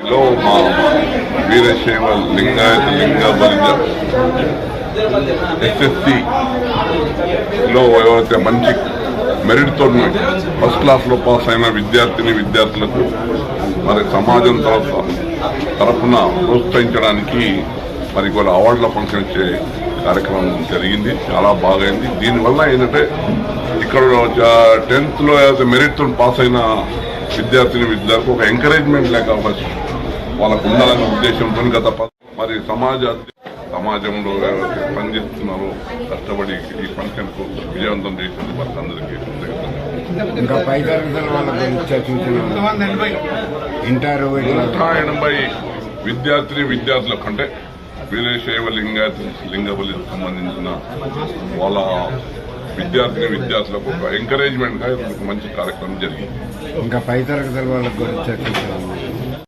లో మా వీరశైవ లింగాయత లింగ బలిజ SSC లో ఎవరైతే మంచి మెరిట్తో ఫస్ట్ క్లాస్లో పాస్ అయిన విద్యార్థులకు మరి సమాజం తరఫున ప్రోత్సహించడానికి మరి కొన్ని అవార్డుల ఫంక్షన్ ఇచ్చే కార్యక్రమం జరిగింది. చాలా బాగైంది. దీనివల్ల ఏంటంటే ఇక్కడ 10th లో ఏదైతే మెరిట్తో పాస్ అయిన విద్యార్థులకు ఒక ఎంకరేజ్మెంట్ లేక వాళ్ళకు ఉండాలనే ఉద్దేశంతో గత మరి సమాజంలో ఎవరైతే పనిచేస్తున్నారో కష్టపడి ఈ ఫంక్షన్ కు విజయవంతం చేసింది వారికి అందరికీ ఇంకా పై తరగతుల వాళ్ళ ఇంటర్ 180 విద్యార్థుల కంటే వీరశైవ లింగబలికి సంబంధించిన వాళ్ళ విద్యార్థులకు ఒక ఎంకరేజ్మెంట్ గా మంచి కార్యక్రమం జరిగింది. ఇంకా పై తరగతుల వాళ్ళ గురించి